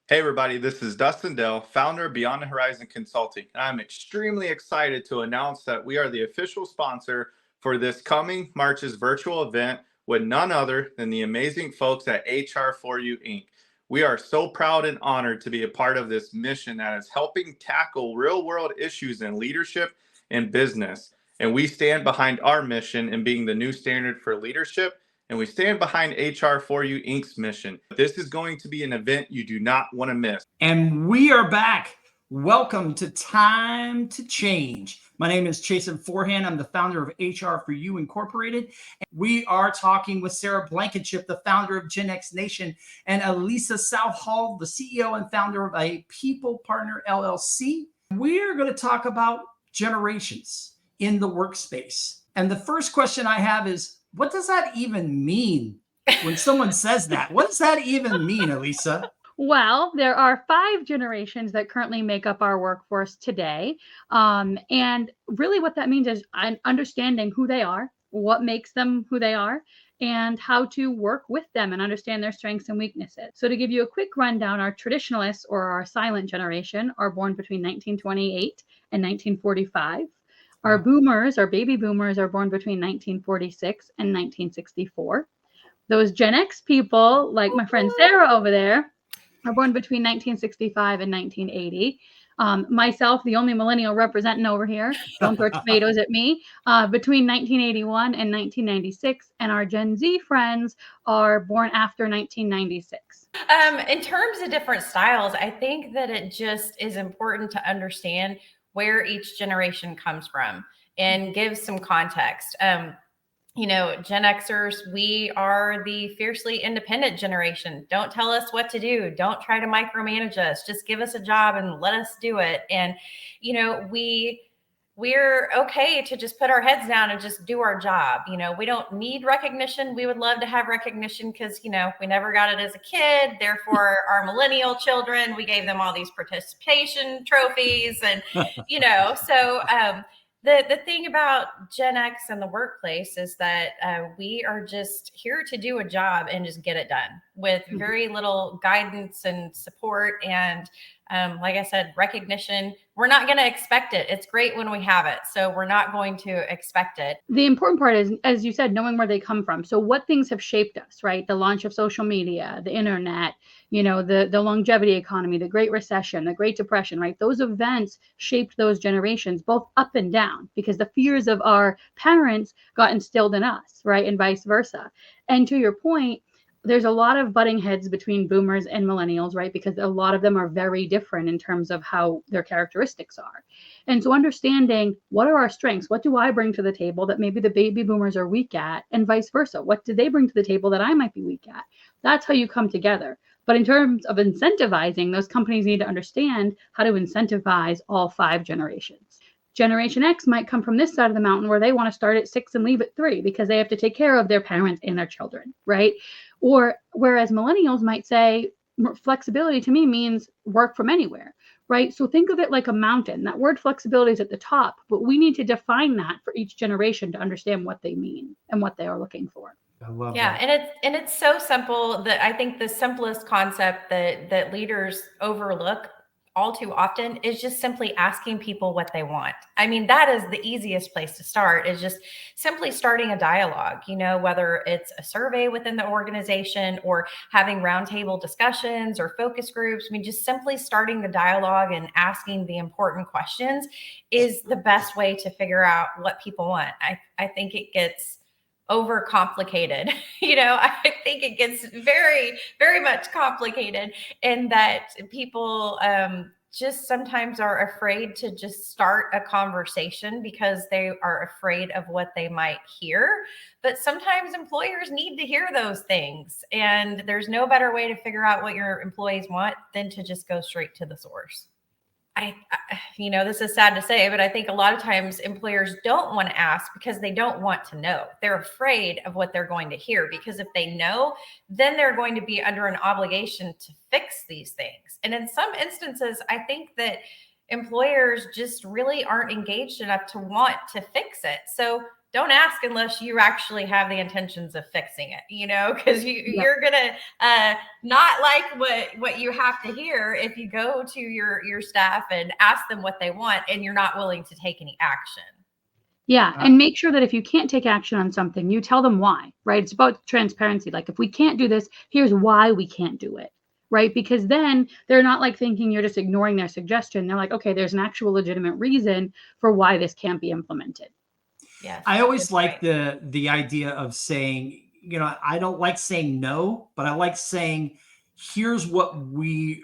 Hey everybody, this is Dustin Dell, founder of Beyond the Horizon Consulting. And I'm extremely excited to announce that we are the official sponsor for this coming March's virtual event with none other than the amazing folks at hr-4u Inc. We are so proud and honored to be a part of this mission that is helping tackle real-world issues in leadership and business. And we stand behind our mission in being the new standard for leadership, and we stand behind hr-4u Inc.'s mission. This is going to be an event you do not want to miss. And we are back. Welcome to Time to Change. My name is Chason Forehand. I'm the founder of hr-4u Incorporated. And we are talking with Sarah Blankenship, the founder of Gen X Nation, and Alysa Southall, the CEO and founder of a People Partner LLC. We are going to talk about generations in the workspace. And the first question I have is, what does that even mean when someone says that? What does that even mean, Alysa? Well, there are 5 generations that currently make up our workforce today. And really what that means is understanding who they are, what makes them who they are, and how to work with them and understand their strengths and weaknesses. So to give you a quick rundown, our traditionalists or our silent generation are born between 1928 and 1945. Our boomers, our baby boomers, are born between 1946 and 1964. Those Gen X people, like my friend Sarah over there, are born between 1965 and 1980. Myself, the only millennial representing over here, don't throw tomatoes at me, between 1981 and 1996. And our Gen Z friends are born after 1996. In terms of different styles, I think that it just is important to understand where each generation comes from and give some context. You know, Gen Xers, we are the fiercely independent generation. Don't tell us what to do. Don't try to micromanage us. Just give us a job and let us do it. And, you know, we're okay to just put our heads down and just do our job. You know, we don't need recognition. We would love to have recognition because, you know, we never got it as a kid. Therefore, our millennial children, we gave them all these participation trophies and, you know, so, the thing about Gen X and the workplace is that we are just here to do a job and just get it done with very little guidance and support. And like I said, recognition, we're not going to expect it. It's great when we have it. So we're not going to expect it. The important part is, as you said, knowing where they come from. So what things have shaped us, right? The launch of social media, the internet, you know, the longevity economy, the Great Recession, the Great Depression, right? Those events shaped those generations both up and down because the fears of our parents got instilled in us, right? And vice versa. And to your point, there's a lot of butting heads between boomers and millennials, right? Because a lot of them are very different in terms of how their characteristics are. And so understanding what are our strengths? What do I bring to the table that maybe the baby boomers are weak at, and vice versa? What do they bring to the table that I might be weak at? That's how you come together. But in terms of incentivizing, those companies need to understand how to incentivize all 5 generations. Generation X might come from this side of the mountain where they want to start at 6 and leave at 3 because they have to take care of their parents and their children, right? Or whereas millennials might say flexibility to me means work from anywhere, right? So think of it like a mountain. That word flexibility is at the top, but we need to define that for each generation to understand what they mean and what they are looking for. I love that. And it's so simple that I think the simplest concept that leaders overlook all too often is just simply asking people what they want. I mean, that is the easiest place to start, is just simply starting a dialogue, you know, whether it's a survey within the organization or having roundtable discussions or focus groups. I mean, just simply starting the dialogue and asking the important questions is the best way to figure out what people want. I think it gets overcomplicated. You know, I think it gets very, very much complicated in that people just sometimes are afraid to just start a conversation because they are afraid of what they might hear. But sometimes employers need to hear those things. And there's no better way to figure out what your employees want than to just go straight to the source. You know, this is sad to say, but I think a lot of times employers don't want to ask because they don't want to know. They're afraid of what they're going to hear, because if they know, then they're going to be under an obligation to fix these things. And in some instances, I think that employers just really aren't engaged enough to want to fix it. So don't ask unless you actually have the intentions of fixing it, because you're gonna not like what you have to hear if you go to your staff and ask them what they want and you're not willing to take any action. Yeah. And make sure that if you can't take action on something, you tell them why, right? It's about transparency. Like, if we can't do this, here's why we can't do it, right? Because then they're not like thinking you're just ignoring their suggestion. They're like, okay, there's an actual legitimate reason for why this can't be implemented. Yes. I always like the idea of saying, I don't like saying no, but I like saying, here's what we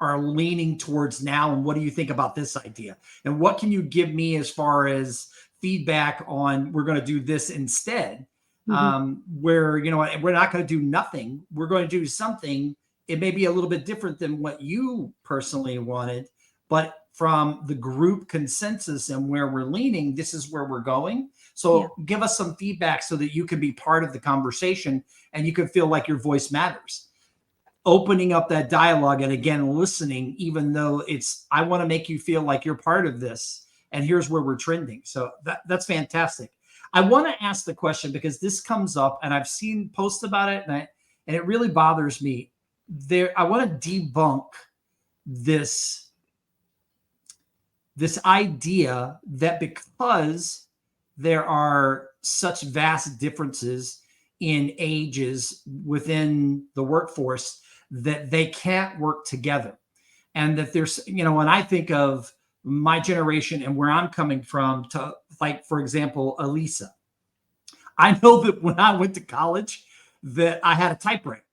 are leaning towards now. And what do you think about this idea? And what can you give me as far as feedback on, we're going to do this instead, where, we're not going to do nothing. We're going to do something. It may be a little bit different than what you personally wanted, but from the group consensus and where we're leaning, this is where we're going. So give us some feedback so that you can be part of the conversation and you can feel like your voice matters. Opening up that dialogue and again, listening, even though I want to make you feel like you're part of this. And here's where we're trending. So that's fantastic. I want to ask the question because this comes up and I've seen posts about it and it really bothers me. I want to debunk this idea that because there are such vast differences in ages within the workforce that they can't work together. And that there's, when I think of my generation and where I'm coming from to, like, for example, Alysa, I know that when I went to college that I had a typewriter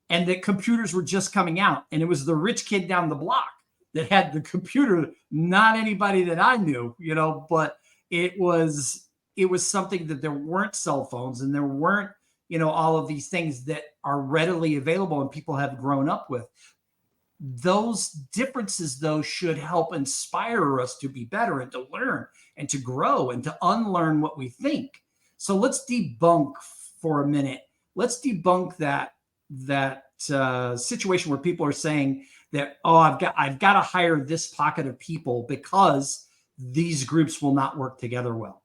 and that computers were just coming out and it was the rich kid down the block that had the computer, not anybody that I knew, but it was something that there weren't cell phones and there weren't, all of these things that are readily available and people have grown up with. Those differences, though, should help inspire us to be better and to learn and to grow and to unlearn what we think. So let's debunk for a minute. Let's debunk that situation where people are saying that, I've got to hire this pocket of people because these groups will not work together well.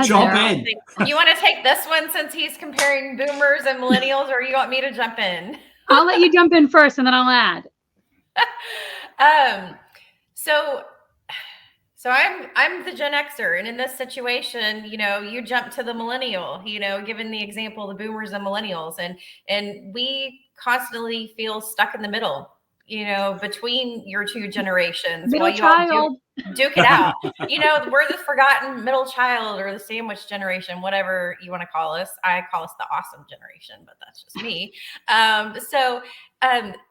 Jump in. You want to take this one since he's comparing boomers and millennials, or you want me to jump in? I'll let you jump in first and then I'll add. So I'm the Gen Xer, and in this situation, you jump to the millennial, given the example, the boomers and millennials, and we constantly feel stuck in the middle, between your two generations. Middle child. Duke it out. We're the forgotten middle child or the sandwich generation, whatever you want to call us. I call us the awesome generation, but that's just me.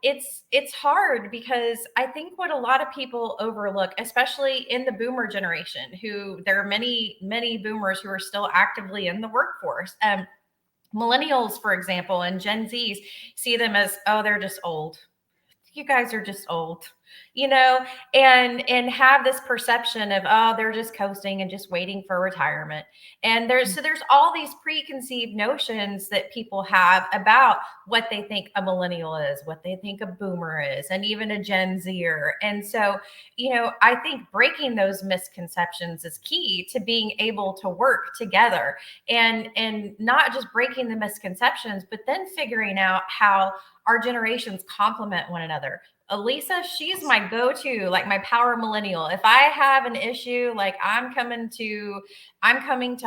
It's hard because I think what a lot of people overlook, especially in the boomer generation, who there are many, many boomers who are still actively in the workforce. Millennials, for example, and Gen Zs see them as, they're just old. You guys are just old, and have this perception of, they're just coasting and just waiting for retirement. And there's all these preconceived notions that people have about what they think a millennial is, what they think a boomer is, and even a Gen Zer. And so, I think breaking those misconceptions is key to being able to work together and not just breaking the misconceptions, but then figuring out how our generations complement one another. Alysa, she's my go-to, like my power millennial. If I have an issue, like I'm coming to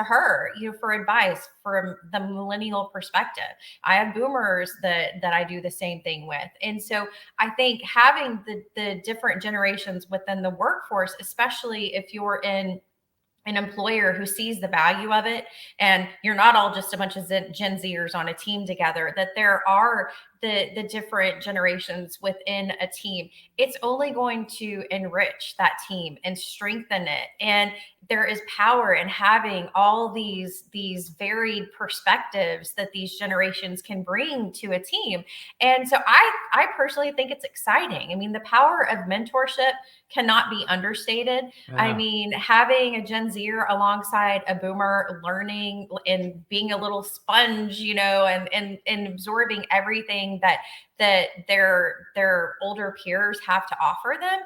her, for advice from the millennial perspective. I have boomers that I do the same thing with. And so I think having the different generations within the workforce, especially if you're in an employer who sees the value of it, and you're not all just a bunch of Gen Zers on a team together, that there are the different generations within a team, it's only going to enrich that team and strengthen it. And there is power in having all these varied perspectives that these generations can bring to a team. And so I personally think it's exciting. I mean, the power of mentorship cannot be understated. Yeah. I mean, having a Gen Zer alongside a boomer, learning and being a little sponge, and absorbing everything that their older peers have to offer them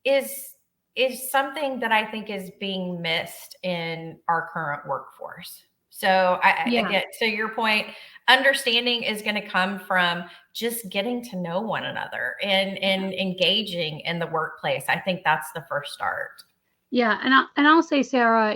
is is something that I think is being missed in our current workforce. So I get to your point, understanding is going to come from just getting to know one another and engaging in the workplace. I think that's the first start. Yeah. And I'll say, Sarah,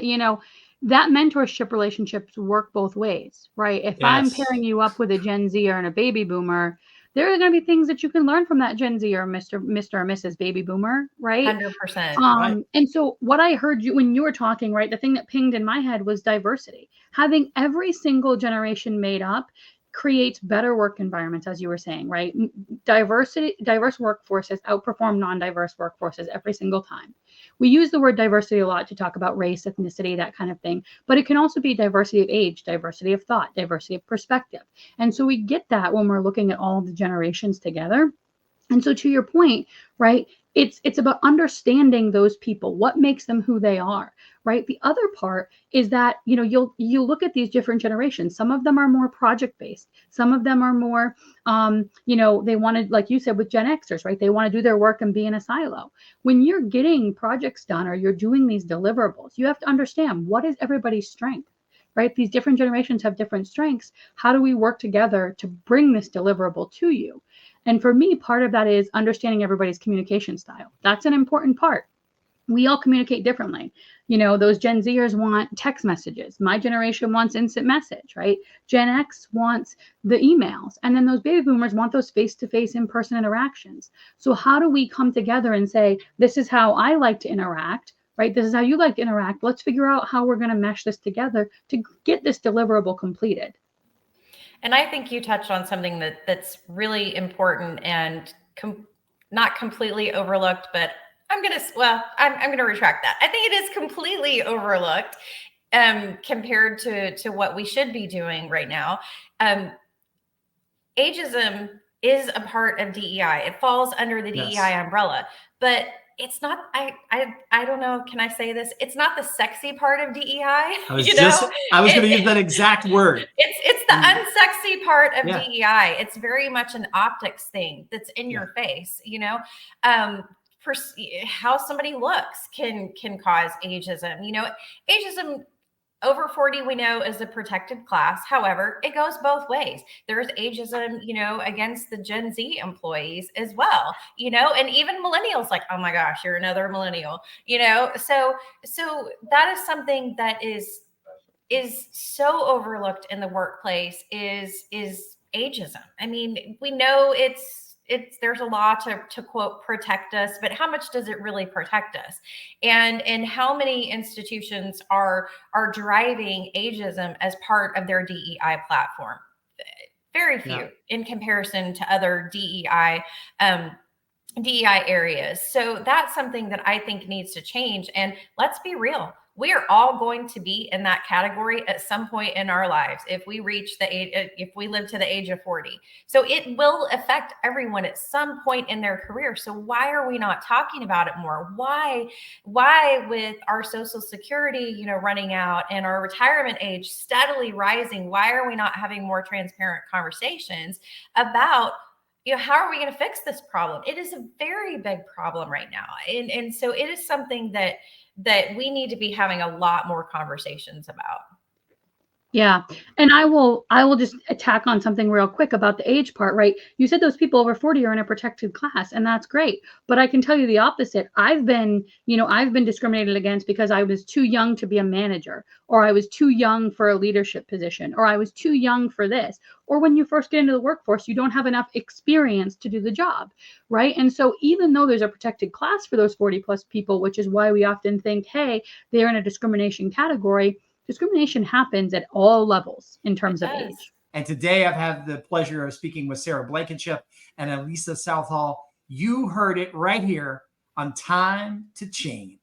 that mentorship relationships work both ways, right? If I'm pairing you up with a Gen Zer and a baby boomer, there are going to be things that you can learn from that Gen Z or Mr. or Mrs. Baby Boomer, right? 100%. Right. And so what I heard you when you were talking, right, the thing that pinged in my head was diversity. Having every single generation made up creates better work environments, as you were saying, right? Diverse workforces outperform non-diverse workforces every single time. We use the word diversity a lot to talk about race, ethnicity, that kind of thing, but it can also be diversity of age, diversity of thought, diversity of perspective. And so we get that when we're looking at all the generations together. And so to your point, right, it's about understanding those people, what makes them who they are, right? The other part is that, you'll look at these different generations. Some of them are more project based. Some of them are more, they want to, like you said, with Gen Xers, right? They want to do their work and be in a silo. When you're getting projects done or you're doing these deliverables, you have to understand what is everybody's strength, right? These different generations have different strengths. How do we work together to bring this deliverable to you? And for me, part of that is understanding everybody's communication style. That's an important part. We all communicate differently. Those Gen Zers want text messages. My generation wants instant message, right? Gen X wants the emails. And then those baby boomers want those face-to-face in-person interactions. So how do we come together and say, this is how I like to interact, right? This is how you like to interact. Let's figure out how we're going to mesh this together to get this deliverable completed. And I think you touched on something that's really important and not completely overlooked, but I'm going to retract that. I think it is completely overlooked compared to what we should be doing right now. Ageism is a part of DEI. It falls under the DEI umbrella, but it's not, I don't know, can I say this? It's not the sexy part of DEI. I was going to use that exact word. It's the unsexy part of DEI. It's very much an optics thing that's in your face, how somebody looks can cause ageism. Ageism over 40, we know, is a protected class. However, it goes both ways. There's ageism, against the Gen Z employees as well, and even millennials like, oh my gosh, you're another millennial, so that is something that is so overlooked in the workplace is ageism. I mean, we know there's a law to quote protect us, but how much does it really protect us? And how many institutions are driving ageism as part of their DEI platform? Very few in comparison to other DEI areas. So that's something that I think needs to change. And let's be real. We are all going to be in that category at some point in our lives if we reach if we live to the age of 40. So it will affect everyone at some point in their career. So why are we not talking about it more? Why with our Social Security, running out and our retirement age steadily rising, why are we not having more transparent conversations about how are we going to fix this problem? It is a very big problem right now. And so it is something that we need to be having a lot more conversations about. Yeah. And I will just attack on something real quick about the age part, right? You said those people over 40 are in a protected class, and that's great. But I can tell you the opposite. I've been discriminated against because I was too young to be a manager, or I was too young for a leadership position, or I was too young for this. Or when you first get into the workforce, you don't have enough experience to do the job, right? And so even though there's a protected class for those 40 plus people, which is why we often think, hey, they're in a discrimination category, discrimination happens at all levels in terms of age. And today I've had the pleasure of speaking with Sarah Blankenship and Alysa Southall. You heard it right here on Time to Change.